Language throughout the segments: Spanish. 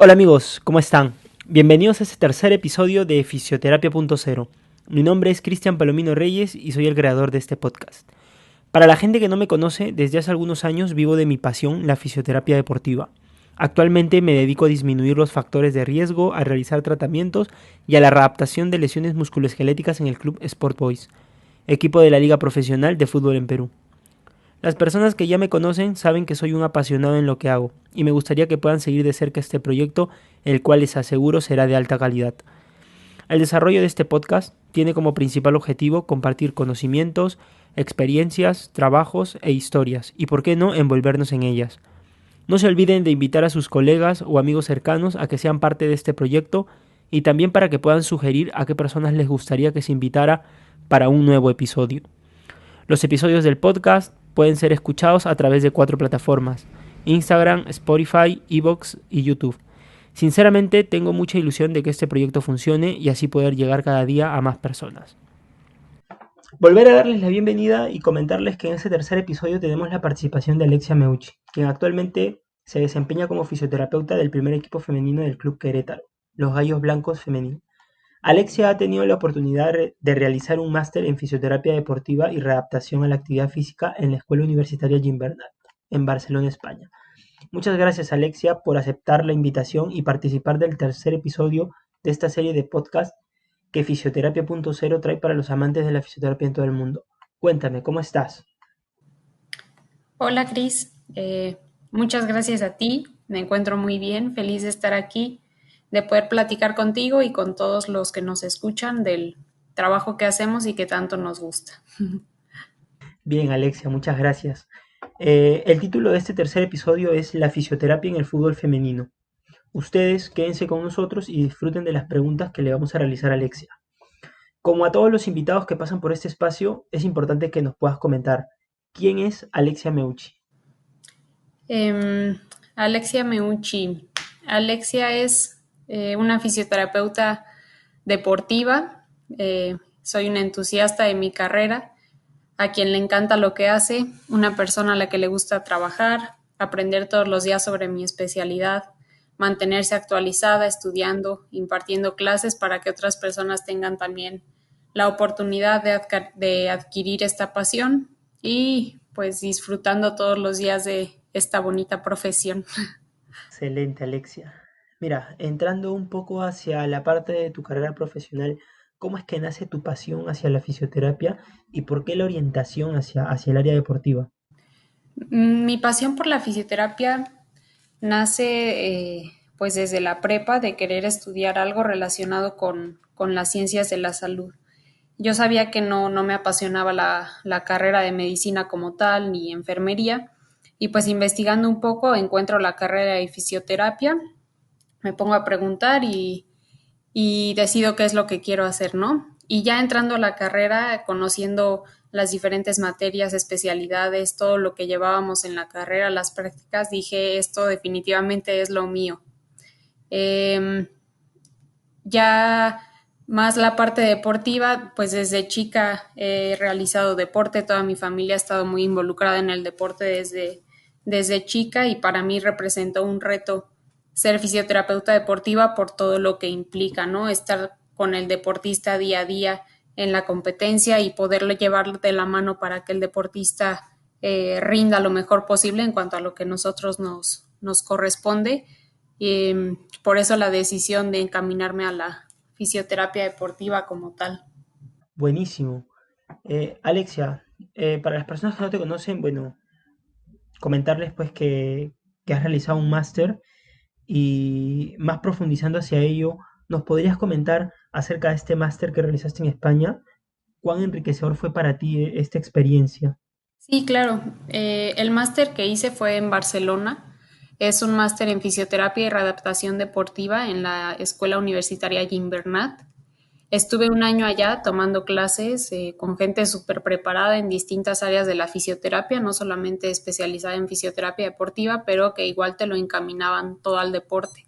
Hola amigos, ¿cómo están? Bienvenidos a este tercer episodio de Fisioterapia.0. Mi nombre es Cristian Palomino Reyes y soy el creador de este podcast. Para la gente que no me conoce, desde hace algunos años vivo de mi pasión, la fisioterapia deportiva. Actualmente me dedico a disminuir los factores de riesgo, a realizar tratamientos y a la readaptación de lesiones musculoesqueléticas en el club Sport Boys, equipo de la Liga Profesional de Fútbol en Perú. Las personas que ya me conocen saben que soy un apasionado en lo que hago y me gustaría que puedan seguir de cerca este proyecto, el cual les aseguro será de alta calidad. El desarrollo de este podcast tiene como principal objetivo compartir conocimientos, experiencias, trabajos e historias y, por qué no, envolvernos en ellas. No se olviden de invitar a sus colegas o amigos cercanos a que sean parte de este proyecto y también para que puedan sugerir a qué personas les gustaría que se invitara para un nuevo episodio. Los episodios del podcast pueden ser escuchados a través de 4 plataformas: Instagram, Spotify, Evox y YouTube. Sinceramente tengo mucha ilusión de que este proyecto funcione y así poder llegar cada día a más personas. Volver a darles la bienvenida y comentarles que en este tercer episodio tenemos la participación de Alexia Meucci, quien actualmente se desempeña como fisioterapeuta del primer equipo femenino del Club Querétaro, los Gallos Blancos Femenil. Alexia ha tenido la oportunidad de realizar un máster en fisioterapia deportiva y readaptación a la actividad física en la Escuela Universitaria Gimbernat, en Barcelona, España. Muchas gracias, Alexia, por aceptar la invitación y participar del tercer episodio de esta serie de podcast que Fisioterapia.0 trae para los amantes de la fisioterapia en todo el mundo. Cuéntame, ¿cómo estás? Hola Cris, muchas gracias a ti, me encuentro muy bien, feliz de estar aquí, de poder platicar contigo y con todos los que nos escuchan del trabajo que hacemos y que tanto nos gusta. Bien, Alexia, muchas gracias. El título de este tercer episodio es La fisioterapia en el fútbol femenino. Ustedes quédense con nosotros y disfruten de las preguntas que le vamos a realizar a Alexia. Como a todos los invitados que pasan por este espacio, es importante que nos puedas comentar quién es Alexia Meucci. Em, Alexia Meucci. Alexia es una fisioterapeuta deportiva, soy una entusiasta de mi carrera, a quien le encanta lo que hace, una persona a la que le gusta trabajar, aprender todos los días sobre mi especialidad, mantenerse actualizada, estudiando, impartiendo clases para que otras personas tengan también la oportunidad de adquirir esta pasión y pues disfrutando todos los días de esta bonita profesión. Excelente, Alexia. Mira, entrando un poco hacia la parte de tu carrera profesional, ¿cómo es que nace tu pasión hacia la fisioterapia y por qué la orientación hacia el área deportiva? Mi pasión por la fisioterapia nace pues desde la prepa de querer estudiar algo relacionado con las ciencias de la salud. Yo sabía que no me apasionaba la carrera de medicina como tal ni enfermería y pues investigando un poco encuentro la carrera de fisioterapia, me pongo a preguntar y decido qué es lo que quiero hacer, ¿no? Y ya entrando a la carrera, conociendo las diferentes materias, especialidades, todo lo que llevábamos en la carrera, las prácticas, dije, esto definitivamente es lo mío. Eh, ya más la parte deportiva, pues desde chica he realizado deporte, toda mi familia ha estado muy involucrada en el deporte desde chica y para mí representó un reto ser fisioterapeuta deportiva por todo lo que implica, ¿no? Estar con el deportista día a día en la competencia y poderle llevar de la mano para que el deportista rinda lo mejor posible en cuanto a lo que nosotros nos corresponde. Por eso la decisión de encaminarme a la fisioterapia deportiva como tal. Buenísimo. Alexia, para las personas que no te conocen, bueno, comentarles pues que has realizado un máster y más profundizando hacia ello, ¿nos podrías comentar acerca de este máster que realizaste en España? ¿Cuán enriquecedor fue para ti esta experiencia? Sí, claro. El máster que hice fue en Barcelona. Es un máster en fisioterapia y readaptación deportiva en la Escuela Universitaria Gimbernat. Estuve un año allá tomando clases con gente súper preparada en distintas áreas de la fisioterapia, no solamente especializada en fisioterapia deportiva, pero que igual te lo encaminaban todo al deporte.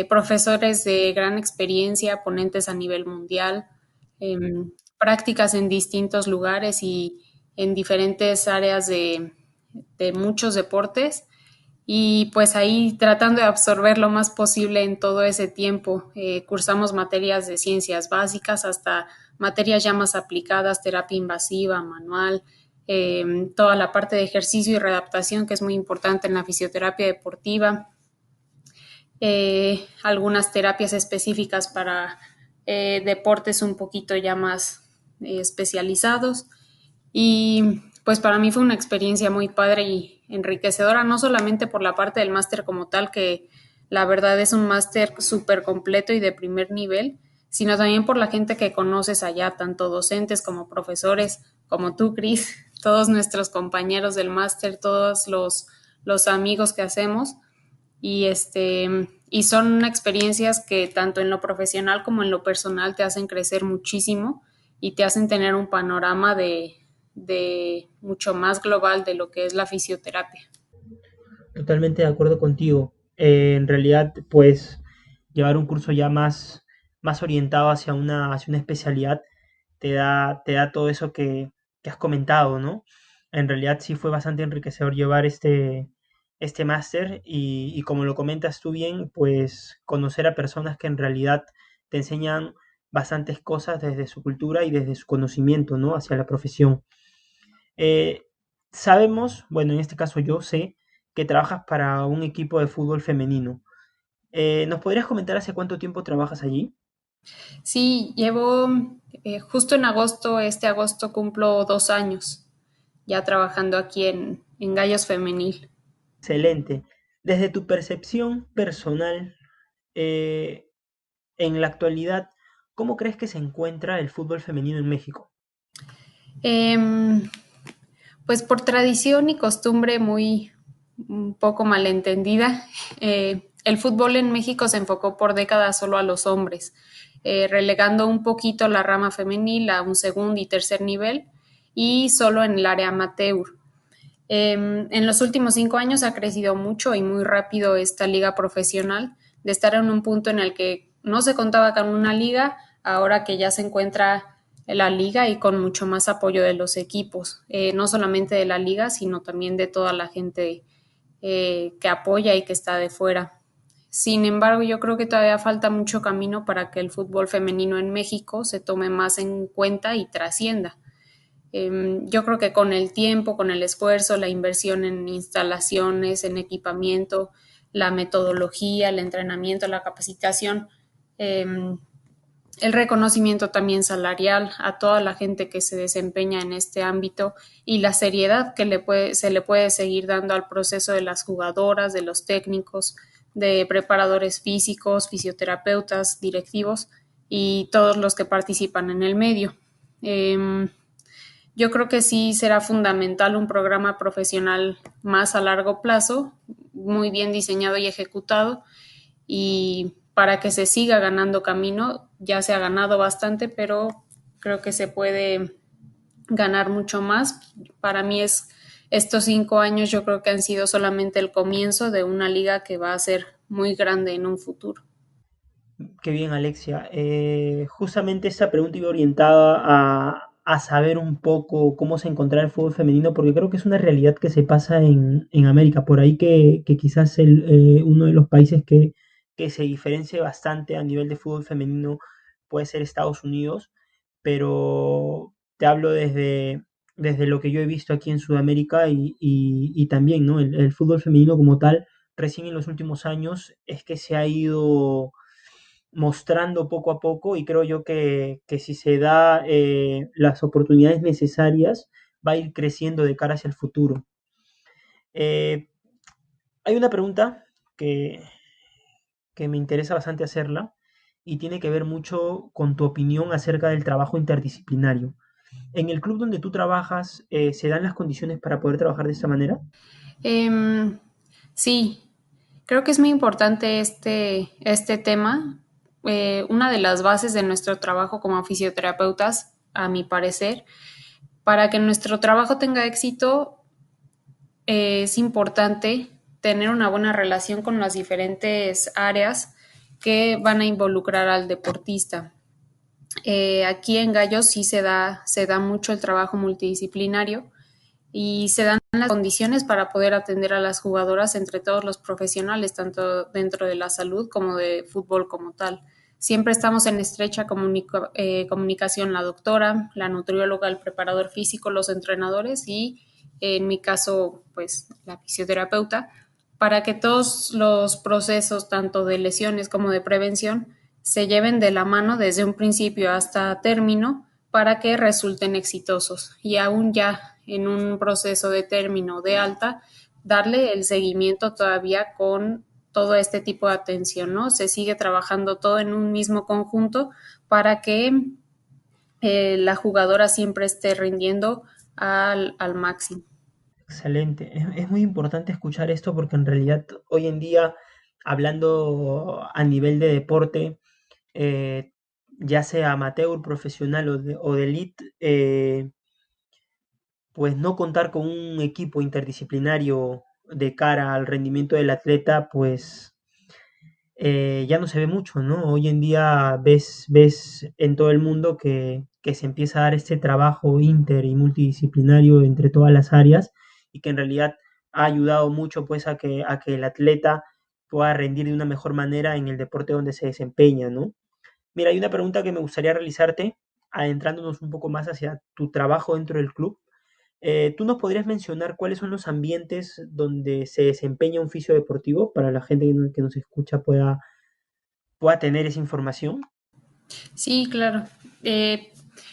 Profesores de gran experiencia, ponentes a nivel mundial, prácticas en distintos lugares y en diferentes áreas de muchos deportes. y pues ahí tratando de absorber lo más posible en todo ese tiempo. Cursamos materias de ciencias básicas hasta materias ya más aplicadas, terapia invasiva, manual, toda la parte de ejercicio y readaptación que es muy importante en la fisioterapia deportiva, algunas terapias específicas para deportes un poquito ya más especializados. Y pues para mí fue una experiencia muy padre y enriquecedora, no solamente por la parte del máster como tal, que la verdad es un máster súper completo y de primer nivel, sino también por la gente que conoces allá, tanto docentes como profesores, como tú, Cris, todos nuestros compañeros del máster, todos los amigos que hacemos. Y y son experiencias que tanto en lo profesional como en lo personal te hacen crecer muchísimo y te hacen tener un panorama de mucho más global de lo que es la fisioterapia. Totalmente de acuerdo contigo. En realidad, pues llevar un curso ya más orientado hacia una especialidad te da todo eso que has comentado, ¿no? En realidad sí fue bastante enriquecedor llevar este máster y como lo comentas tú bien, pues conocer a personas que en realidad te enseñan bastantes cosas desde su cultura y desde su conocimiento, ¿no? Hacia la profesión. Eh, sabemos, bueno, en este caso yo sé que trabajas para un equipo de fútbol femenino. ¿Nos podrías comentar hace cuánto tiempo trabajas allí? Sí, llevo justo en agosto, este agosto cumplo 2 años ya trabajando aquí en Gallos Femenil. Excelente. Desde tu percepción personal, eh, en la actualidad, ¿cómo crees que se encuentra el fútbol femenino en México? Em, Pues por tradición y costumbre muy un poco malentendida, el fútbol en México se enfocó por décadas solo a los hombres, relegando un poquito la rama femenil a un segundo y tercer nivel y solo en el área amateur. En los últimos 5 años ha crecido mucho y muy rápido esta liga profesional, de estar en un punto en el que no se contaba con una liga, ahora que ya se encuentra la liga y con mucho más apoyo de los equipos, no solamente de la liga, sino también de toda la gente que apoya y que está de fuera. Sin embargo, yo creo que todavía falta mucho camino para que el fútbol femenino en México se tome más en cuenta y trascienda. Yo creo que con el tiempo, con el esfuerzo, la inversión en instalaciones, en equipamiento, la metodología, el entrenamiento, la capacitación, eh, el reconocimiento también salarial a toda la gente que se desempeña en este ámbito y la seriedad que se le puede seguir dando al proceso de las jugadoras, de los técnicos, de preparadores físicos, fisioterapeutas, directivos y todos los que participan en el medio. Eh, yo creo que sí será fundamental un programa profesional más a largo plazo, muy bien diseñado y ejecutado, y para que se siga ganando camino, ya se ha ganado bastante, pero creo que se puede ganar mucho más. Para mí estos 5 años yo creo que han sido solamente el comienzo de una liga que va a ser muy grande en un futuro. Qué bien, Alexia. Justamente esta pregunta iba orientada a saber un poco cómo se encontrará el fútbol femenino, porque creo que es una realidad que se pasa en América, por ahí que quizás uno de los países que se diferencie bastante a nivel de fútbol femenino puede ser Estados Unidos, pero te hablo desde lo que yo he visto aquí en Sudamérica y también, ¿no? El fútbol femenino como tal, recién en los últimos años es que se ha ido mostrando poco a poco y creo yo que si se da las oportunidades necesarias va a ir creciendo de cara hacia el futuro. Eh, hay una pregunta que, que me interesa bastante hacerla y tiene que ver mucho con tu opinión acerca del trabajo interdisciplinario. ¿En el club donde tú trabajas se dan las condiciones para poder trabajar de esta manera? Eh, sí, creo que es muy importante este tema. Una de las bases de nuestro trabajo como fisioterapeutas, a mi parecer, para que nuestro trabajo tenga éxito, es importante tener una buena relación con las diferentes áreas que van a involucrar al deportista. Aquí en Gallos sí se da mucho el trabajo multidisciplinario y se dan las condiciones para poder atender a las jugadoras entre todos los profesionales, tanto dentro de la salud como de fútbol como tal. Siempre estamos en estrecha comunicación la doctora, la nutrióloga, el preparador físico, los entrenadores y, en mi caso, pues la fisioterapeuta, para que todos los procesos, tanto de lesiones como de prevención, se lleven de la mano desde un principio hasta término para que resulten exitosos. Y aún ya en un proceso de término de alta, darle el seguimiento todavía con todo este tipo de atención, ¿no? Se sigue trabajando todo en un mismo conjunto para que la jugadora siempre esté rindiendo al máximo. Excelente. Es muy importante escuchar esto porque en realidad hoy en día, hablando a nivel de deporte, eh, ya sea amateur, profesional o de elite, pues no contar con un equipo interdisciplinario de cara al rendimiento del atleta, pues ya no se ve mucho, ¿no? Hoy en día ves en todo el mundo que se empieza a dar este trabajo inter y multidisciplinario entre todas las áreas y que en realidad ha ayudado mucho pues a que el atleta pueda rendir de una mejor manera en el deporte donde se desempeña, ¿no? Mira, hay una pregunta que me gustaría realizarte, adentrándonos un poco más hacia tu trabajo dentro del club. ¿Tú nos podrías mencionar cuáles son los ambientes donde se desempeña un fisio deportivo para la gente que nos escucha pueda tener esa información? Sí, claro. Eh,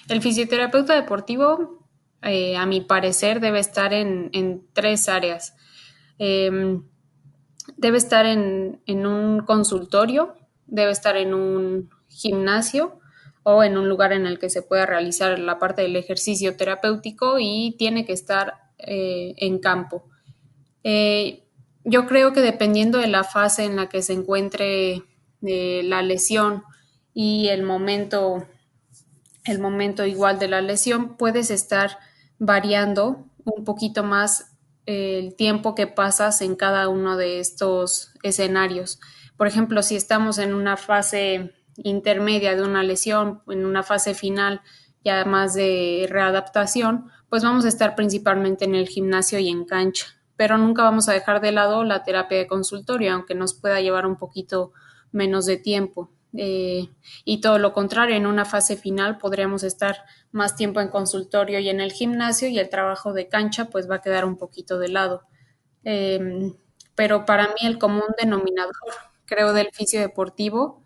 el fisioterapeuta deportivo, a mi parecer, debe estar en tres áreas. Eh, Debe estar en un consultorio, debe estar en un gimnasio o en un lugar en el que se pueda realizar la parte del ejercicio terapéutico y tiene que estar en campo. Eh, yo creo que dependiendo de la fase en la que se encuentre la lesión y el momento igual de la lesión, puedes estar variando un poquito más el tiempo que pasas en cada uno de estos escenarios. Por ejemplo, si estamos en una fase intermedia de una lesión, en una fase final ya más de readaptación, pues vamos a estar principalmente en el gimnasio y en cancha, pero nunca vamos a dejar de lado la terapia de consultorio, aunque nos pueda llevar un poquito menos de tiempo. Y todo lo contrario, en una fase final podríamos estar más tiempo en consultorio y en el gimnasio y el trabajo de cancha pues va a quedar un poquito de lado. Eh, pero para mí el común denominador, creo, del fisio deportivo,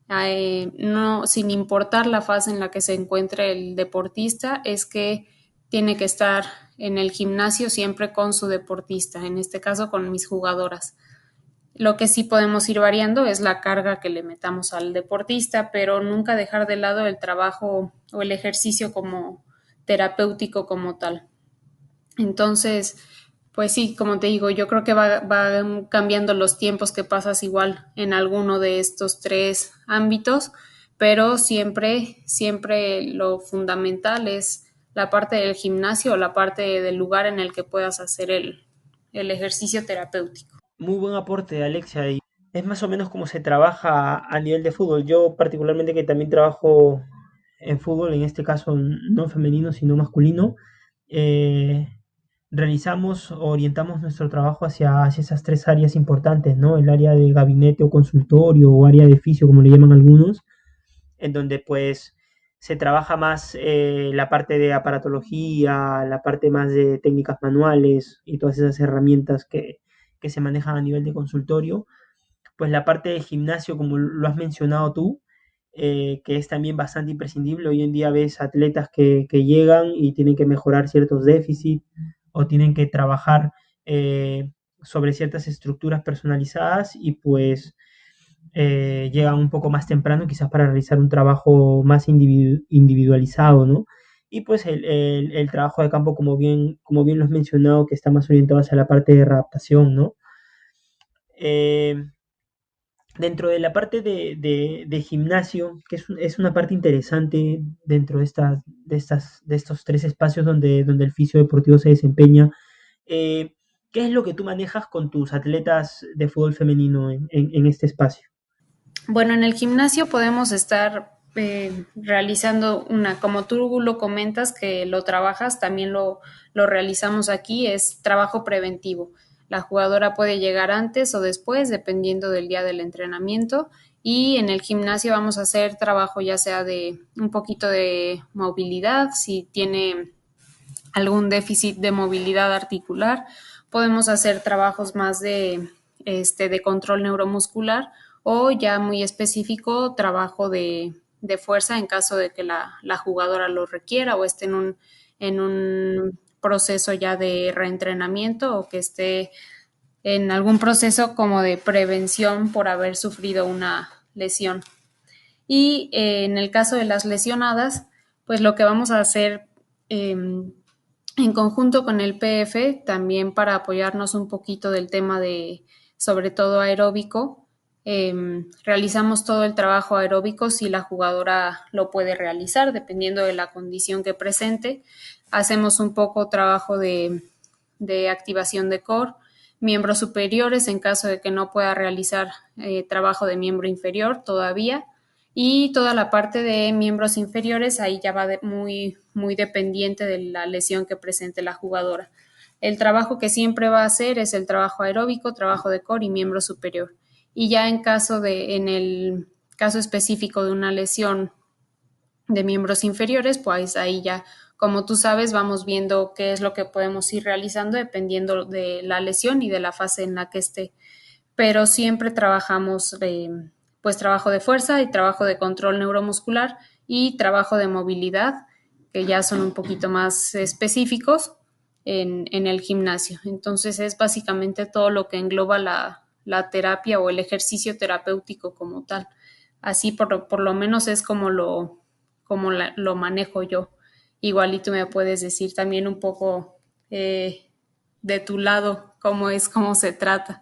no, sin importar la fase en la que se encuentre el deportista, es que tiene que estar en el gimnasio siempre con su deportista, en este caso con mis jugadoras. Lo que sí podemos ir variando es la carga que le metamos al deportista, pero nunca dejar de lado el trabajo o el ejercicio como terapéutico como tal. Entonces, pues sí, como te digo, yo creo que va cambiando los tiempos que pasas igual en alguno de estos tres ámbitos, pero siempre lo fundamental es la parte del gimnasio o la parte del lugar en el que puedas hacer el ejercicio terapéutico. Muy buen aporte, Alexia. Y es más o menos como se trabaja a nivel de fútbol. Yo particularmente que también trabajo en fútbol, en este caso no femenino, sino masculino, eh, realizamos o orientamos nuestro trabajo hacia esas tres áreas importantes, ¿no? El área de gabinete o consultorio o área de fisio, como le llaman algunos, en donde pues se trabaja más la parte de aparatología, la parte más de técnicas manuales y todas esas herramientas que se manejan a nivel de consultorio. Pues la parte de gimnasio, como lo has mencionado tú, que es también bastante imprescindible. Hoy en día ves atletas que llegan y tienen que mejorar ciertos déficits o tienen que trabajar sobre ciertas estructuras personalizadas y pues llegan un poco más temprano quizás para realizar un trabajo más individualizado, ¿no? Y pues el trabajo de campo, como bien lo has mencionado, que está más orientado hacia la parte de readaptación, ¿no? Eh, Dentro de la parte de gimnasio, que es una parte interesante dentro de estos tres espacios donde el fisio deportivo se desempeña, ¿qué es lo que tú manejas con tus atletas de fútbol femenino en este espacio? Bueno, en el gimnasio podemos estar realizando como tú lo comentas, que lo trabajas, también lo realizamos aquí, es trabajo preventivo. La jugadora puede llegar antes o después, dependiendo del día del entrenamiento. Y en el gimnasio vamos a hacer trabajo ya sea de un poquito de movilidad, si tiene algún déficit de movilidad articular, podemos hacer trabajos más de control neuromuscular o ya muy específico trabajo de fuerza en caso de que la jugadora lo requiera o esté en un proceso ya de reentrenamiento o que esté en algún proceso como de prevención por haber sufrido una lesión. Y en el caso de las lesionadas, pues lo que vamos a hacer en conjunto con el PF, también para apoyarnos un poquito del tema de, sobre todo aeróbico, realizamos todo el trabajo aeróbico si la jugadora lo puede realizar, dependiendo de la condición que presente. Hacemos un poco trabajo de activación de core, miembros superiores en caso de que no pueda realizar trabajo de miembro inferior todavía. Y toda la parte de miembros inferiores, ahí ya va muy dependiente de la lesión que presente la jugadora. El trabajo que siempre va a hacer es el trabajo aeróbico, trabajo de core y miembro superior. Y ya en el caso específico de una lesión de miembros inferiores, pues ahí ya, como tú sabes, vamos viendo qué es lo que podemos ir realizando dependiendo de la lesión y de la fase en la que esté. Pero siempre trabajamos pues trabajo de fuerza y trabajo de control neuromuscular y trabajo de movilidad, que ya son un poquito más específicos en el gimnasio. Entonces es básicamente todo lo que engloba la terapia o el ejercicio terapéutico como tal. Así por lo menos es lo manejo yo. Igual y tú me puedes decir también un poco de tu lado cómo se trata.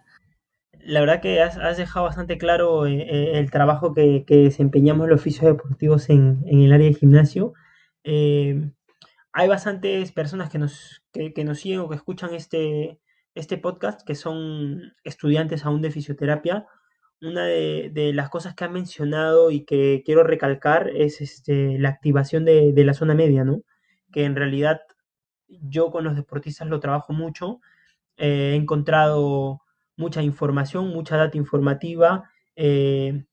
La verdad que has dejado bastante claro el trabajo que desempeñamos los fisios deportivos en el área de gimnasio. Eh, Hay bastantes personas que nos siguen o que escuchan este podcast que son estudiantes aún de fisioterapia. Una de las cosas que han mencionado y que quiero recalcar es la activación de la zona media, ¿no? Que en realidad yo con los deportistas lo trabajo mucho. He encontrado mucha información, mucha data informativa de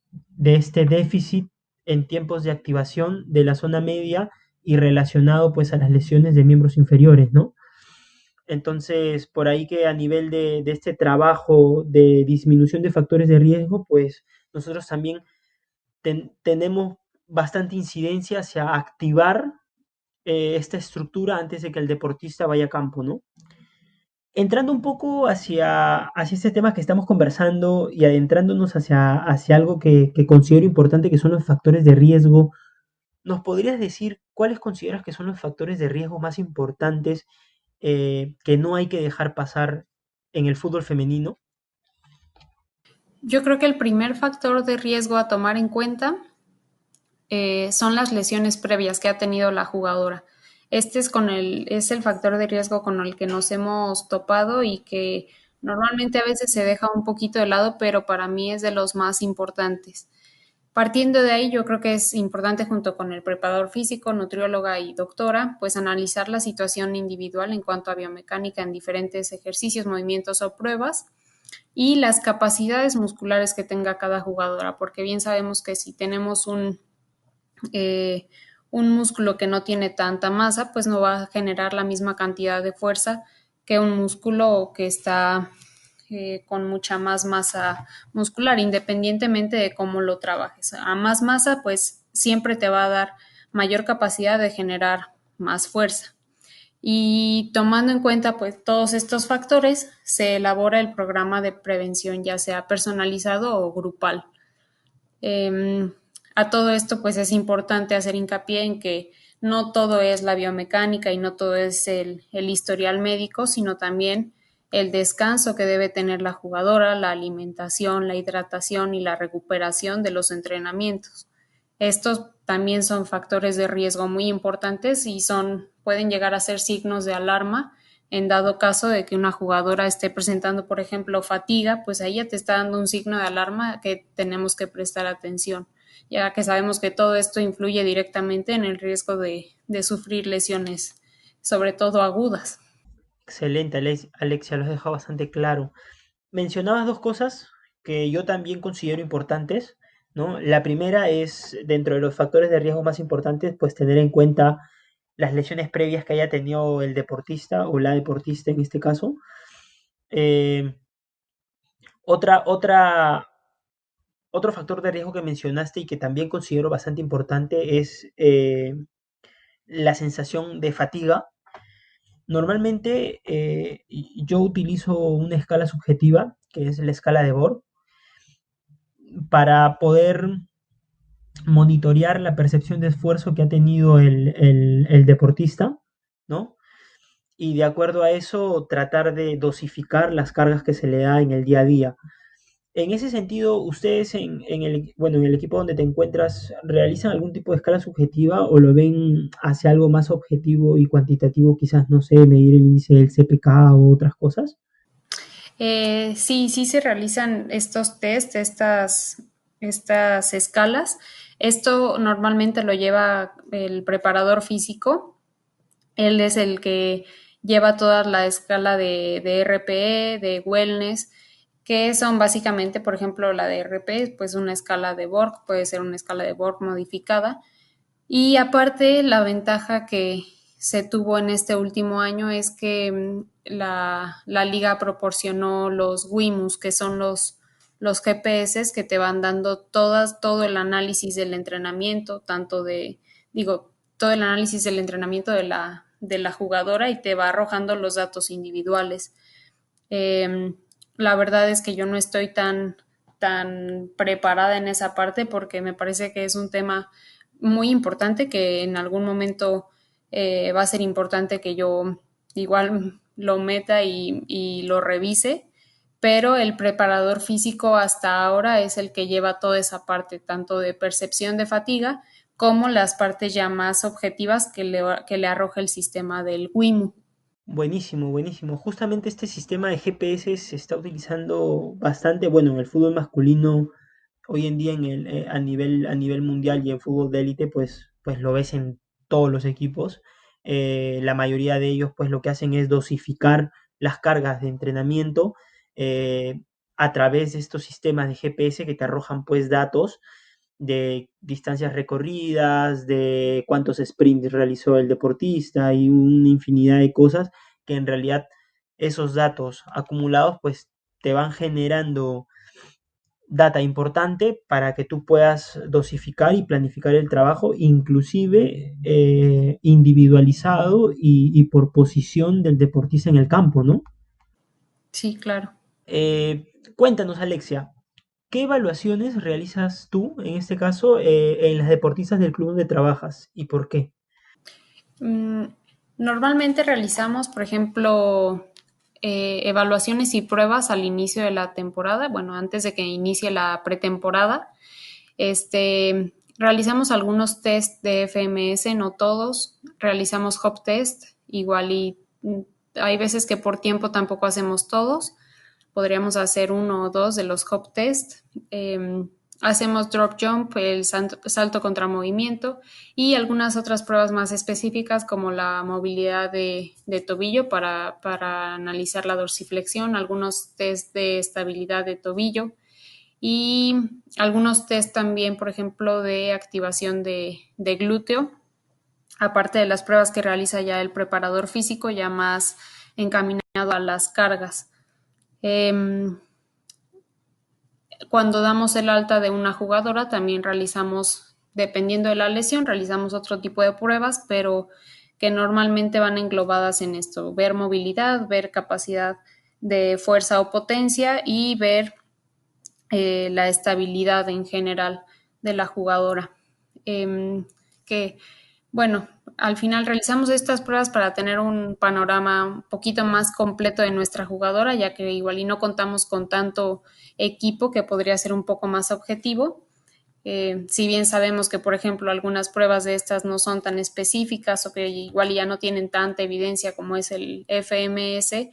este déficit en tiempos de activación de la zona media y relacionado pues a las lesiones de miembros inferiores, ¿no? Entonces, por ahí que a nivel de este trabajo de disminución de factores de riesgo, pues nosotros también tenemos bastante incidencia hacia activar esta estructura antes de que el deportista vaya a campo, ¿no? Entrando un poco hacia este tema que estamos conversando y adentrándonos hacia algo que considero importante, que son los factores de riesgo, ¿nos podrías decir cuáles consideras que son los factores de riesgo más importantes que no hay que dejar pasar en el fútbol femenino? Yo creo que el primer factor de riesgo a tomar en cuenta son las lesiones previas que ha tenido la jugadora. Este es el factor de riesgo con el que nos hemos topado y que normalmente a veces se deja un poquito de lado, pero para mí es de los más importantes. Partiendo de ahí, yo creo que es importante junto con el preparador físico, nutrióloga y doctora, pues analizar la situación individual en cuanto a biomecánica en diferentes ejercicios, movimientos o pruebas y las capacidades musculares que tenga cada jugadora, porque bien sabemos que si tenemos eh, un músculo que no tiene tanta masa, pues no va a generar la misma cantidad de fuerza que un músculo que está con mucha más masa muscular, independientemente de cómo lo trabajes. A más masa, pues siempre te va a dar mayor capacidad de generar más fuerza. Y tomando en cuenta pues todos estos factores, se elabora el programa de prevención, ya sea personalizado o grupal. Eh, a todo esto, pues es importante hacer hincapié en que no todo es la biomecánica y no todo es el historial médico, sino también el descanso que debe tener la jugadora, la alimentación, la hidratación y la recuperación de los entrenamientos. Estos también son factores de riesgo muy importantes y pueden llegar a ser signos de alarma en dado caso de que una jugadora esté presentando, por ejemplo, fatiga, pues ahí ya te está dando un signo de alarma que tenemos que prestar atención. ya que sabemos que todo esto influye directamente en el riesgo de sufrir lesiones, sobre todo agudas. Excelente, Alexia, lo has dejado bastante claro. Mencionabas dos cosas que yo también considero importantes, ¿no? La primera es, dentro de los factores de riesgo más importantes, pues tener en cuenta las lesiones previas que haya tenido el deportista o la deportista en este caso. Eh, otra, otra, Otro factor de riesgo que mencionaste y que también considero bastante importante es la sensación de fatiga. Normalmente yo utilizo una escala subjetiva, que es la escala de Borg, para poder monitorear la percepción de esfuerzo que ha tenido el deportista, ¿no? Y de acuerdo a eso tratar de dosificar las cargas que se le da en el día a día. En ese sentido, ustedes en el equipo donde te encuentras, ¿realizan algún tipo de escala subjetiva o lo ven hacia algo más objetivo y cuantitativo, quizás, no sé, medir el índice del CPK o otras cosas? Sí, sí se realizan estos test, estas escalas. Esto normalmente lo lleva el preparador físico. Él es el que lleva toda la escala de RPE, de wellness, que son básicamente, por ejemplo, la de RPE, pues una escala de Borg, puede ser una escala de Borg modificada. Y aparte, la ventaja que se tuvo en este último año es que la liga proporcionó los WIMUS, que son los GPS que te van dando todo el análisis del entrenamiento, digo, todo el análisis del entrenamiento de la jugadora y te va arrojando los datos individuales. Eh, la verdad es que yo no estoy tan preparada en esa parte porque me parece que es un tema muy importante que en algún momento va a ser importante que yo igual lo meta y lo revise, pero el preparador físico hasta ahora es el que lleva toda esa parte, tanto de percepción de fatiga como las partes ya más objetivas que le arroja el sistema del WIMU. Buenísimo, buenísimo. Justamente este sistema de GPS se está utilizando bastante, bueno, en el fútbol masculino hoy en día a nivel mundial y en fútbol de élite, pues lo ves en todos los equipos. La mayoría de ellos, pues lo que hacen es dosificar las cargas de entrenamiento a través de estos sistemas de GPS que te arrojan, pues, datos de distancias recorridas, de cuántos sprints realizó el deportista y una infinidad de cosas que en realidad esos datos acumulados, pues, te van generando data importante para que tú puedas dosificar y planificar el trabajo, inclusive individualizado y por posición del deportista en el campo, ¿no? Sí, claro. Cuéntanos, Alexia, ¿qué evaluaciones realizas tú, en este caso, en las deportistas del club donde trabajas y por qué? Mm, Normalmente realizamos, por ejemplo, evaluaciones y pruebas al inicio de la temporada, bueno, antes de que inicie la pretemporada. Realizamos algunos test de FMS, no todos. Realizamos hop test, igual y hay veces que por tiempo tampoco hacemos todos. Podríamos hacer uno o dos de los hop test. Hacemos drop jump, el salto contra movimiento y algunas otras pruebas más específicas como la movilidad de tobillo para analizar la dorsiflexión, algunos test de estabilidad de tobillo y algunos test también, por ejemplo, de activación de glúteo, aparte de las pruebas que realiza ya el preparador físico, ya más encaminado a las cargas. Eh, Cuando damos el alta de una jugadora, también realizamos, dependiendo de la lesión, realizamos otro tipo de pruebas, pero que normalmente van englobadas en esto, ver movilidad, ver capacidad de fuerza o potencia y ver la estabilidad en general de la jugadora. Que, bueno, al final realizamos estas pruebas para tener un panorama un poquito más completo de nuestra jugadora, ya que igual y no contamos con tanto equipo que podría ser un poco más objetivo. Si bien sabemos que, por ejemplo, algunas pruebas de estas no son tan específicas o que igual ya no tienen tanta evidencia como es el FMS,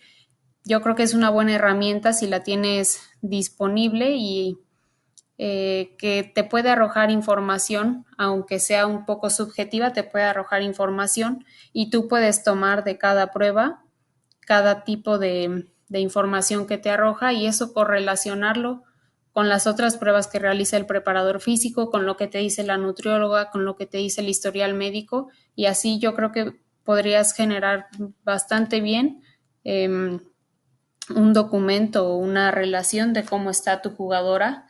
yo creo que es una buena herramienta si la tienes disponible que te puede arrojar información, aunque sea un poco subjetiva, te puede arrojar información y tú puedes tomar de cada prueba cada tipo de información que te arroja y eso correlacionarlo con las otras pruebas que realiza el preparador físico, con lo que te dice la nutrióloga, con lo que te dice el historial médico y así yo creo que podrías generar bastante bien un documento o una relación de cómo está tu jugadora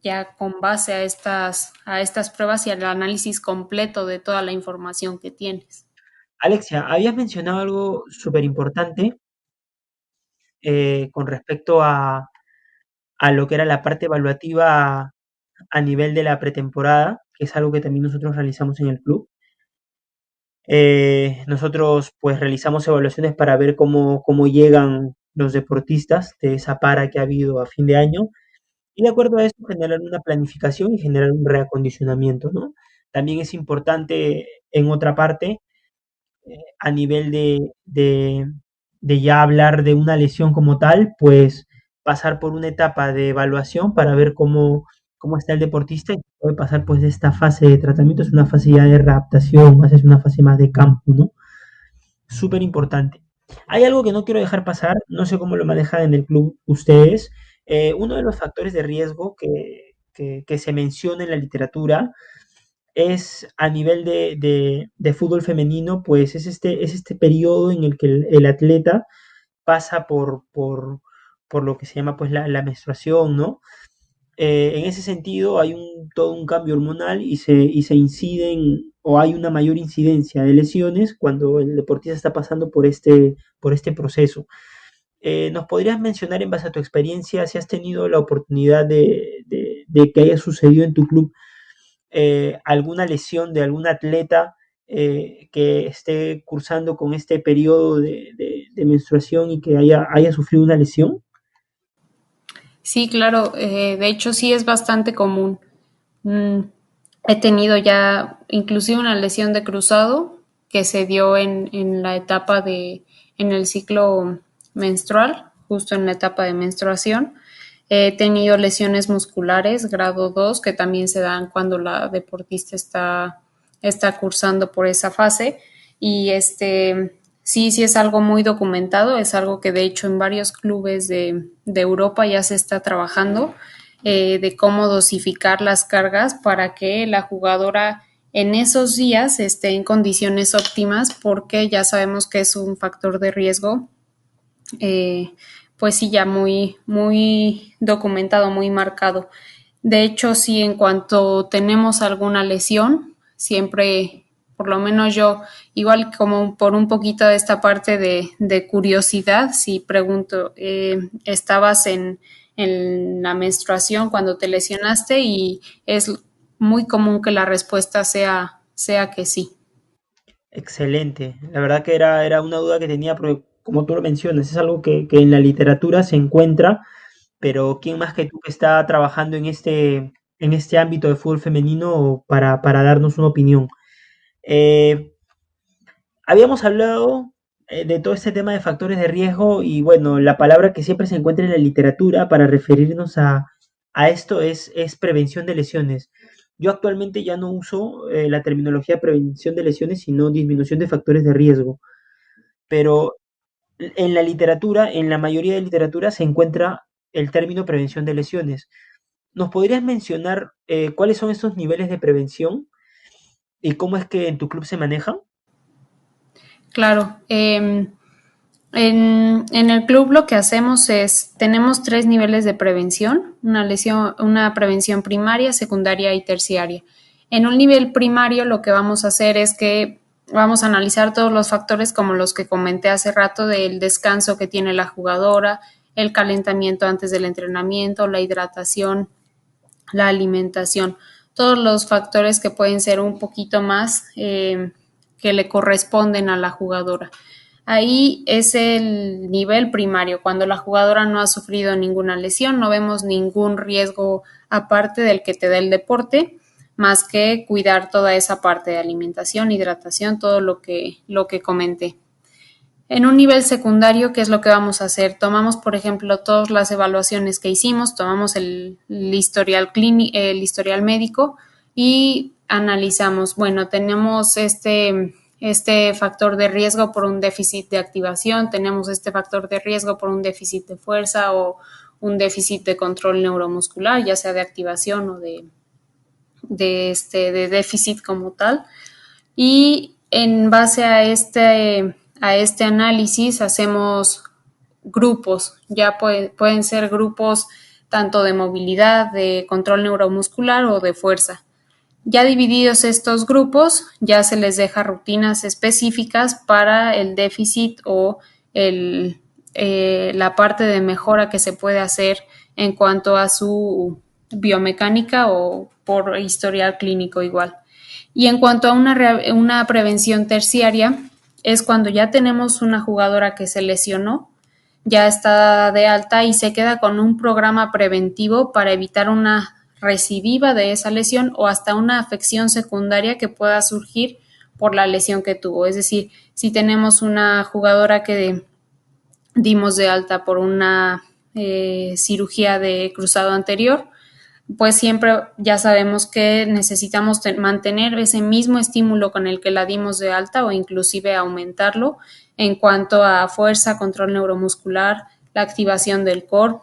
ya con base a estas pruebas y al análisis completo de toda la información que tienes. Alexia, habías mencionado algo súper importante con respecto a lo que era la parte evaluativa a nivel de la pretemporada, que es algo que también nosotros realizamos en el club. Nosotros pues realizamos evaluaciones para ver cómo llegan los deportistas de esa para que ha habido a fin de año y de acuerdo a esto generar una planificación y generar un reacondicionamiento, ¿no? También es importante en otra parte a nivel de ya hablar de una lesión como tal, pues pasar por una etapa de evaluación para ver cómo está el deportista y puede pasar pues de esta fase de tratamiento, es una fase ya de readaptación, más es una fase más de campo, ¿no? Súper importante. Hay algo que no quiero dejar pasar, no sé cómo lo manejan en el club ustedes. Uno de los factores de riesgo que se menciona en la literatura es a nivel de fútbol femenino, pues es este periodo en el que el atleta pasa por lo que se llama pues la menstruación, ¿no? En ese sentido hay todo un cambio hormonal y se inciden o hay una mayor incidencia de lesiones cuando el deportista está pasando por este proceso. ¿Nos podrías mencionar en base a tu experiencia si has tenido la oportunidad de que haya sucedido en tu club alguna lesión de algún atleta que esté cursando con este periodo de menstruación y que haya sufrido una lesión? Sí, claro, de hecho sí es bastante común. Mm, He tenido ya inclusive una lesión de cruzado que se dio en la etapa en el ciclo menstrual, justo en la etapa de menstruación. He tenido lesiones musculares grado 2 que también se dan cuando la deportista está cursando por esa fase y sí es algo muy documentado, es algo que de hecho en varios clubes de Europa ya se está trabajando de cómo dosificar las cargas para que la jugadora en esos días esté en condiciones óptimas porque ya sabemos que es un factor de riesgo pues sí, ya muy documentado, muy marcado. De hecho, sí, en cuanto tenemos alguna lesión, siempre, por lo menos yo, igual como por un poquito de esta parte de curiosidad, si pregunto, ¿estabas en la menstruación cuando te lesionaste? Y es muy común que la respuesta sea que sí. Excelente. La verdad que era una duda que tenía, porque como tú lo mencionas, es algo que en la literatura se encuentra, pero ¿quién más que tú que está trabajando en este ámbito de fútbol femenino para darnos una opinión? Eh, Habíamos hablado de todo este tema de factores de riesgo y bueno, la palabra que siempre se encuentra en la literatura para referirnos a esto es prevención de lesiones. Yo actualmente ya no uso la terminología prevención de lesiones, sino disminución de factores de riesgo. Pero en la literatura, en la mayoría de literatura, se encuentra el término prevención de lesiones. ¿Nos podrías mencionar cuáles son esos niveles de prevención y cómo es que en tu club se manejan? Claro. En el club lo que hacemos es, tenemos tres niveles de prevención, una prevención primaria, secundaria y terciaria. En un nivel primario lo que vamos a hacer es que vamos a analizar todos los factores como los que comenté hace rato del descanso que tiene la jugadora, el calentamiento antes del entrenamiento, la hidratación, la alimentación, todos los factores que pueden ser un poquito más que le corresponden a la jugadora. Ahí es el nivel primario, cuando la jugadora no ha sufrido ninguna lesión, no vemos ningún riesgo aparte del que te da el deporte, más que cuidar toda esa parte de alimentación, hidratación, todo lo que comenté. En un nivel secundario, ¿qué es lo que vamos a hacer? Tomamos, por ejemplo, todas las evaluaciones que hicimos, tomamos el historial clínico, el historial médico y analizamos, bueno, tenemos este factor de riesgo por un déficit de activación, tenemos este factor de riesgo por un déficit de fuerza o un déficit de control neuromuscular, ya sea de activación o de déficit como tal. Y en base a este análisis hacemos grupos, ya pueden ser grupos tanto de movilidad, de control neuromuscular o de fuerza. Ya divididos estos grupos, ya se les deja rutinas específicas para el déficit o la parte de mejora que se puede hacer en cuanto a su biomecánica o por historial clínico igual. Y en cuanto a una prevención terciaria, es cuando ya tenemos una jugadora que se lesionó, ya está de alta y se queda con un programa preventivo para evitar una recidiva de esa lesión o hasta una afección secundaria que pueda surgir por la lesión que tuvo. Es decir, si tenemos una jugadora que dimos de alta por una cirugía de cruzado anterior, pues siempre ya sabemos que necesitamos mantener ese mismo estímulo con el que la dimos de alta o inclusive aumentarlo en cuanto a fuerza, control neuromuscular, la activación del core,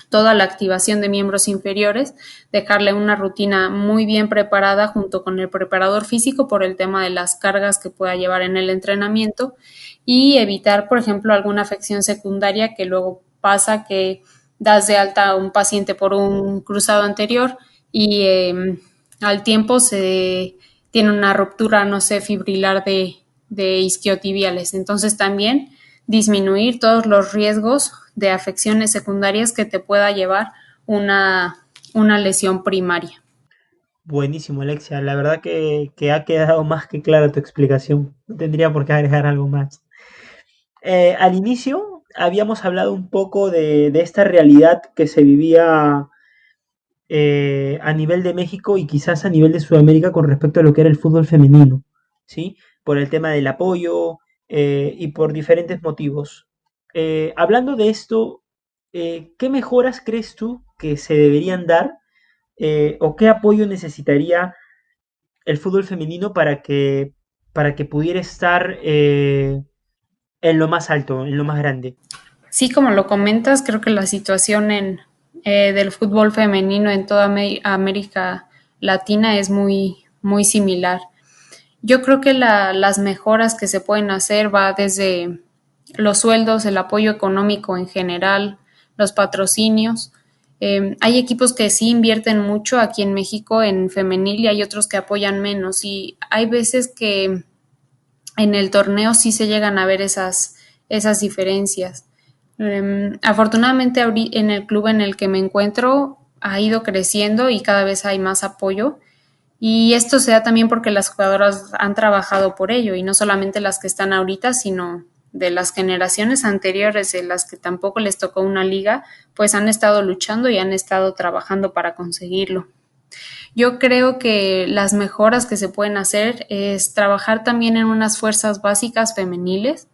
toda la activación de miembros inferiores, dejarle una rutina muy bien preparada junto con el preparador físico por el tema de las cargas que pueda llevar en el entrenamiento y evitar, por ejemplo, alguna afección secundaria que luego pasa que das de alta a un paciente por un cruzado anterior y al tiempo se tiene una ruptura, no sé, fibrilar de isquiotibiales. Entonces también disminuir todos los riesgos de afecciones secundarias que te pueda llevar una lesión primaria. Buenísimo, Alexia. La verdad que ha quedado más que clara tu explicación. No tendría por qué agregar algo más. Al inicio habíamos hablado un poco de esta realidad que se vivía a nivel de México y quizás a nivel de Sudamérica con respecto a lo que era el fútbol femenino, ¿sí? Por el tema del apoyo y por diferentes motivos. Hablando de esto, ¿qué mejoras crees tú que se deberían dar o qué apoyo necesitaría el fútbol femenino para que pudiera estar en lo más alto, en lo más grande? Sí, como lo comentas, creo que la situación del fútbol femenino en toda América Latina es muy similar. Yo creo que las mejoras que se pueden hacer va desde los sueldos, el apoyo económico en general, los patrocinios. Hay equipos que sí invierten mucho aquí en México en femenil y hay otros que apoyan menos y hay veces que en el torneo sí se llegan a ver esas diferencias. Afortunadamente en el club en el que me encuentro ha ido creciendo y cada vez hay más apoyo. Y esto se da también porque las jugadoras han trabajado por ello y no solamente las que están ahorita, sino de las generaciones anteriores, de las que tampoco les tocó una liga, pues han estado luchando y han estado trabajando para conseguirlo. Yo creo que las mejoras que se pueden hacer es trabajar también en unas fuerzas básicas femeniles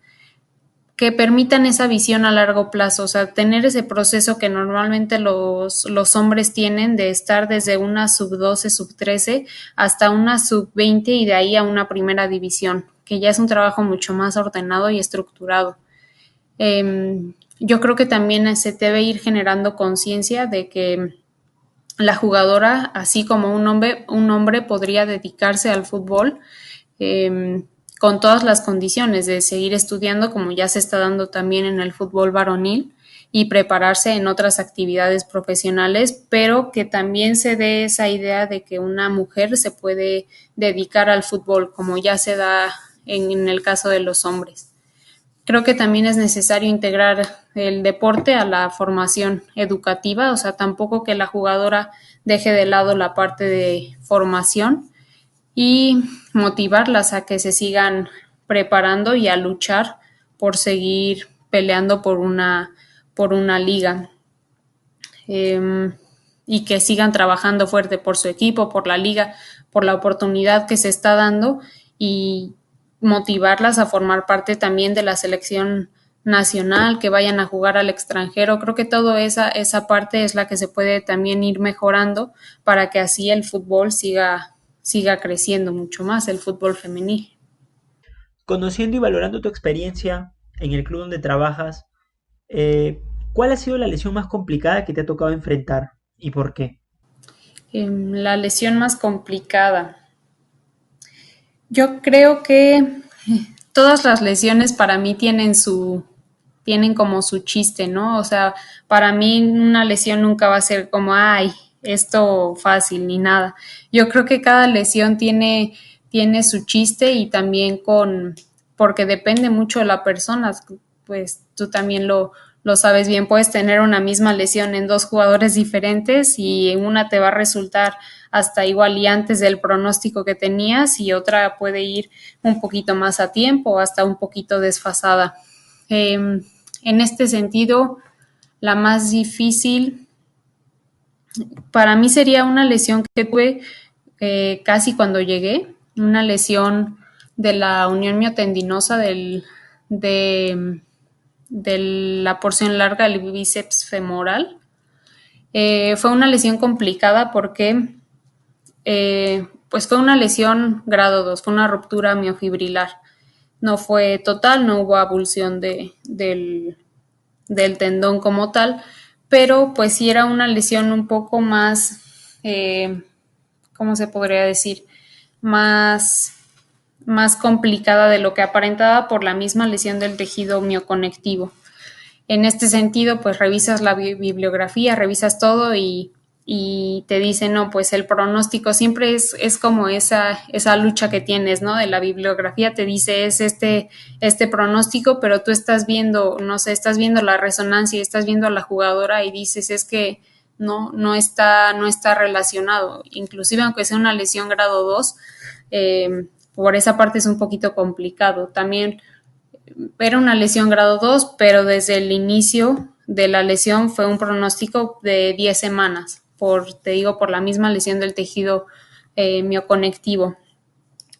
que permitan esa visión a largo plazo, o sea, tener ese proceso que normalmente los hombres tienen de estar desde una sub 12, sub 13 hasta una sub 20 y de ahí a una primera división, que ya es un trabajo mucho más ordenado y estructurado. Yo creo que también se debe ir generando conciencia de que la jugadora, así como un hombre podría dedicarse al fútbol con todas las condiciones de seguir estudiando, como ya se está dando también en el fútbol varonil, y prepararse en otras actividades profesionales, pero que también se dé esa idea de que una mujer se puede dedicar al fútbol, como ya se da en el caso de los hombres. Creo que también es necesario integrar el deporte a la formación educativa, o sea, tampoco que la jugadora deje de lado la parte de formación y motivarlas a que se sigan preparando y a luchar por seguir peleando por una liga eh, y que sigan trabajando fuerte por su equipo, por la liga, por la oportunidad que se está dando y motivarlas a formar parte también de la selección nacional, que vayan a jugar al extranjero. Creo que toda esa parte es la que se puede también ir mejorando para que así el fútbol siga creciendo mucho más, el fútbol femenil. Conociendo y valorando tu experiencia en el club donde trabajas, eh, ¿cuál ha sido la lesión más complicada que te ha tocado enfrentar y por qué? La lesión más complicada. Yo creo que todas las lesiones para mí tienen como su chiste, ¿no? O sea, para mí una lesión nunca va a ser como, ay, esto fácil ni nada. Yo creo que cada lesión tiene su chiste y también porque depende mucho de la persona, pues tú también lo sabes bien, puedes tener una misma lesión en dos jugadores diferentes y en una te va a resultar hasta igual y antes del pronóstico que tenías y otra puede ir un poquito más a tiempo o hasta un poquito desfasada. En este sentido, la más difícil para mí sería una lesión que tuve casi cuando llegué, una lesión de la unión miotendinosa de, de la porción larga del bíceps femoral. Fue una lesión complicada porque pues fue una lesión grado 2, fue una ruptura miofibrilar. No fue total, no hubo abulsión del tendón como tal, pero pues sí era una lesión un poco más, ¿cómo se podría decir? Más, más complicada de lo que aparentaba por la misma lesión del tejido mioconectivo. En este sentido, pues revisas la bibliografía, revisas todo y te dicen, no, pues el pronóstico siempre es como esa lucha que tienes, ¿no? De la bibliografía te dice es este pronóstico, pero tú estás viendo, no sé, estás viendo la resonancia y estás viendo a la jugadora y dices, es que no está relacionado. Inclusive aunque sea una lesión grado 2, por esa parte es un poquito complicado. También era una lesión grado 2, pero desde el inicio de la lesión fue un pronóstico de 10 semanas, por la misma lesión del tejido mioconectivo.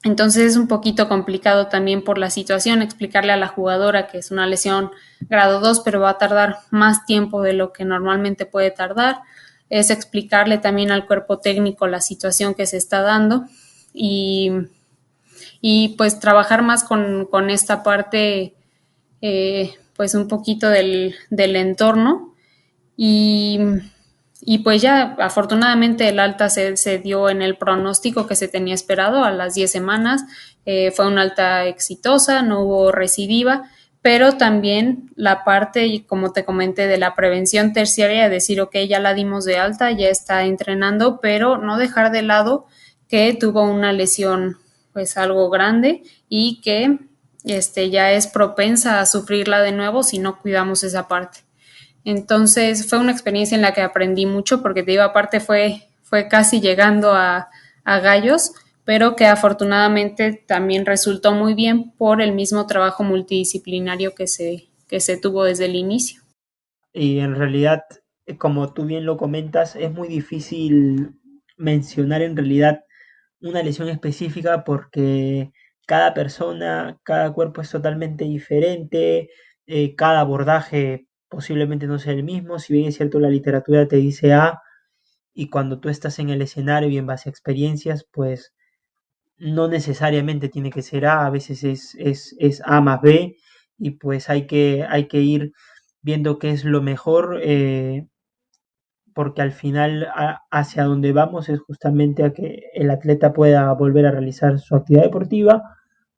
Entonces es un poquito complicado también por la situación explicarle a la jugadora que es una lesión grado 2, pero va a tardar más tiempo de lo que normalmente puede tardar. Es explicarle también al cuerpo técnico la situación que se está dando y, y pues trabajar más con esta parte pues un poquito del entorno y, y pues ya afortunadamente el alta se dio en el pronóstico que se tenía esperado a las 10 semanas, fue una alta exitosa, no hubo recidiva, pero también la parte, como te comenté, de la prevención terciaria, decir, ok, ya la dimos de alta, ya está entrenando, pero no dejar de lado que tuvo una lesión pues algo grande y que ya es propensa a sufrirla de nuevo si no cuidamos esa parte. Entonces fue una experiencia en la que aprendí mucho porque te digo, aparte fue casi llegando a gallos, pero que afortunadamente también resultó muy bien por el mismo trabajo multidisciplinario que se tuvo desde el inicio. Y en realidad, como tú bien lo comentas, es muy difícil mencionar en realidad una lesión específica porque cada persona, cada cuerpo es totalmente diferente, cada abordaje posiblemente no sea el mismo, si bien es cierto la literatura te dice A y cuando tú estás en el escenario y en base a experiencias, pues no necesariamente tiene que ser A, a veces es A más B y pues hay que ir viendo qué es lo mejor, porque al final hacia donde vamos es justamente a que el atleta pueda volver a realizar su actividad deportiva,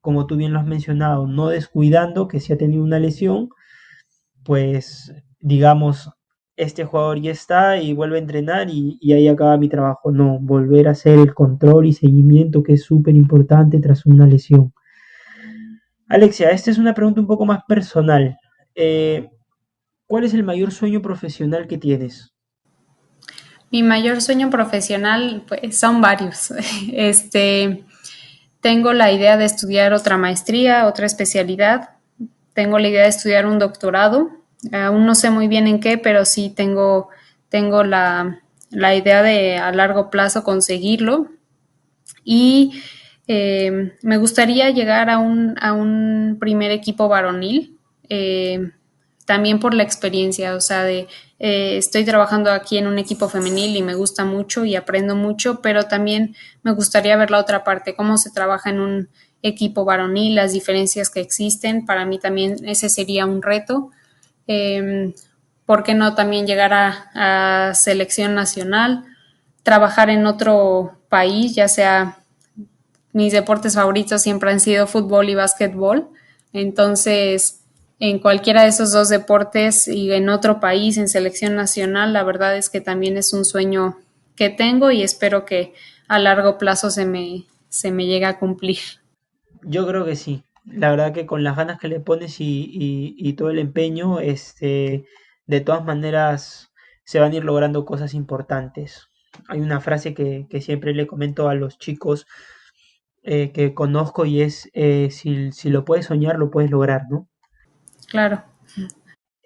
como tú bien lo has mencionado, no descuidando que si ha tenido una lesión, pues digamos, este jugador ya está y vuelve a entrenar y ahí acaba mi trabajo. No, volver a hacer el control y seguimiento que es súper importante tras una lesión. Alexia, esta es una pregunta un poco más personal. Eh, ¿Cuál es el mayor sueño profesional que tienes? Mi mayor sueño profesional, pues son varios. Este, tengo la idea de estudiar otra maestría, otra especialidad. Tengo la idea de estudiar un doctorado. Aún no sé muy bien en qué, pero sí tengo la idea de a largo plazo conseguirlo. Y Me gustaría llegar a un primer equipo varonil, también por la experiencia, o sea, estoy trabajando aquí en un equipo femenil y me gusta mucho y aprendo mucho, pero también me gustaría ver la otra parte, cómo se trabaja en un equipo varonil, las diferencias que existen. Para mí también ese sería un reto. Eh, ¿Por qué no también llegar a selección nacional, trabajar en otro país, ya sea mis deportes favoritos siempre han sido fútbol y básquetbol. Entonces, en cualquiera de esos dos deportes y en otro país, en selección nacional, la verdad es que también es un sueño que tengo y espero que a largo plazo se me llegue a cumplir. Yo creo que sí. La verdad que con las ganas que le pones y todo el empeño, de todas maneras se van a ir logrando cosas importantes. Hay una frase que siempre le comento a los chicos que conozco y es, si lo puedes soñar, lo puedes lograr, ¿no? Claro.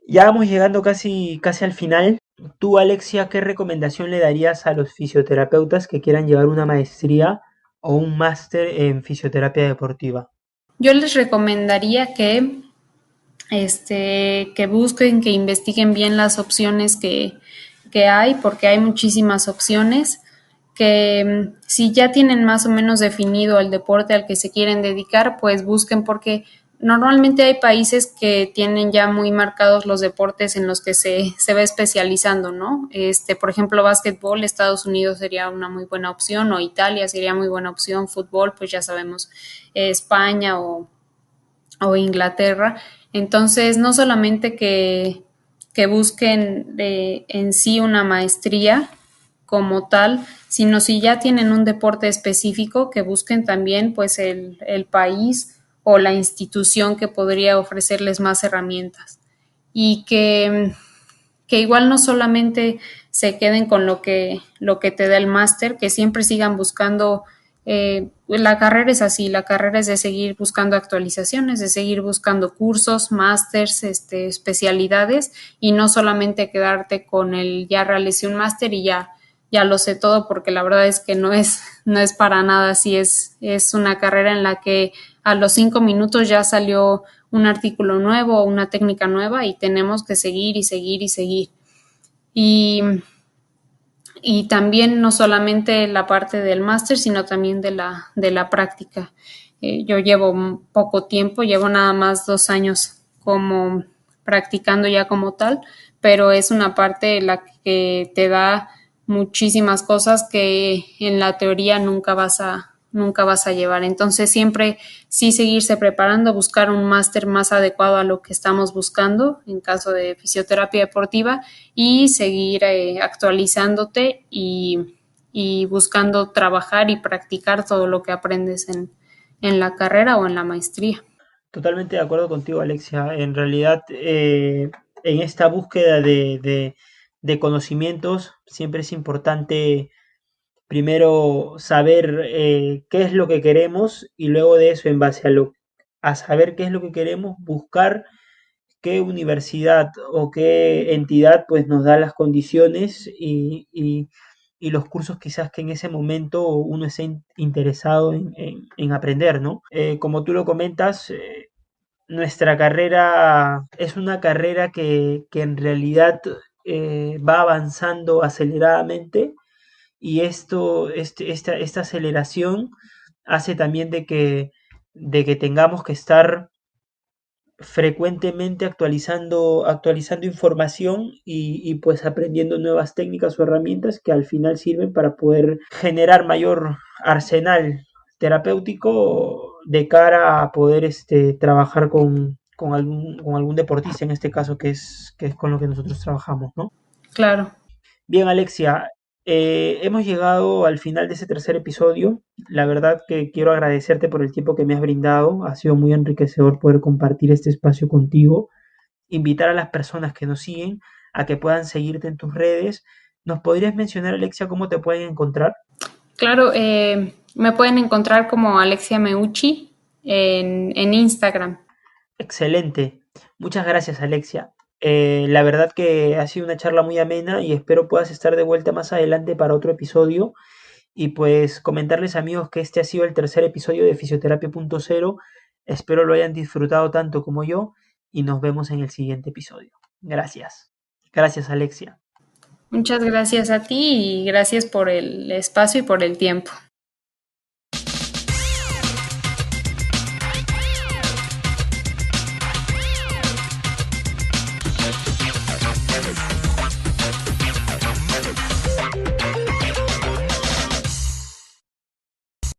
Ya vamos llegando casi al final. Tú, Alexia, ¿qué recomendación le darías a los fisioterapeutas que quieran llevar una maestría o un máster en fisioterapia deportiva? Yo les recomendaría que busquen, que investiguen bien las opciones que hay, porque hay muchísimas opciones, que si ya tienen más o menos definido el deporte al que se quieren dedicar, pues busquen, porque normalmente hay países que tienen ya muy marcados los deportes en los que se va especializando, ¿no? Por ejemplo, básquetbol, Estados Unidos sería una muy buena opción, o Italia sería muy buena opción, fútbol, pues ya sabemos, España o Inglaterra. Entonces, no solamente que busquen en sí una maestría como tal, sino si ya tienen un deporte específico, que busquen también pues el país o la institución que podría ofrecerles más herramientas. Y que igual no solamente se queden con lo que te da el máster, que siempre sigan buscando. La carrera es así, la carrera es de seguir buscando actualizaciones, de seguir buscando cursos, másters, especialidades, y no solamente quedarte con el ya realicé un máster y ya lo sé todo, porque la verdad es que no es para nada así. Es una carrera en la que a los 5 minutos ya salió un artículo nuevo o una técnica nueva y tenemos que seguir y seguir y seguir. Y, y también no solamente la parte del máster, sino también de la práctica. Yo llevo poco tiempo, llevo nada más 2 años como practicando ya como tal, pero es una parte en la que te da muchísimas cosas que en la teoría nunca vas a llevar. Entonces siempre sí seguirse preparando, buscar un máster más adecuado a lo que estamos buscando en caso de fisioterapia deportiva, y seguir actualizándote y buscando trabajar y practicar todo lo que aprendes en la carrera o en la maestría. Totalmente de acuerdo contigo, Alexia. En realidad, en esta búsqueda de conocimientos, siempre es importante primero saber qué es lo que queremos y luego de eso, en base a saber qué es lo que queremos, buscar qué universidad o qué entidad pues nos da las condiciones y los cursos quizás que en ese momento uno esté interesado en aprender, ¿no? Como tú lo comentas, nuestra carrera es una carrera que en realidad va avanzando aceleradamente y esta aceleración hace también de que tengamos que estar frecuentemente actualizando información pues aprendiendo nuevas técnicas o herramientas que al final sirven para poder generar mayor arsenal terapéutico de cara a poder trabajar con algún deportista en este caso que es con lo que nosotros trabajamos, ¿no? Claro. Bien, Alexia, hemos llegado al final de ese tercer episodio. La verdad que quiero agradecerte por el tiempo que me has brindado. Ha sido muy enriquecedor poder compartir este espacio contigo. Invitar a las personas que nos siguen a que puedan seguirte en tus redes. ¿Nos podrías mencionar, Alexia, cómo te pueden encontrar? Claro, me pueden encontrar como Alexia Meucci en Instagram. Excelente. Muchas gracias, Alexia. La verdad que ha sido una charla muy amena y espero puedas estar de vuelta más adelante para otro episodio Y pues comentarles amigos que este ha sido el tercer episodio de Fisioterapia.0. Espero lo hayan disfrutado tanto como yo y nos vemos en el siguiente episodio. Gracias. Gracias Alexia. Muchas gracias a ti y gracias por el espacio y por el tiempo.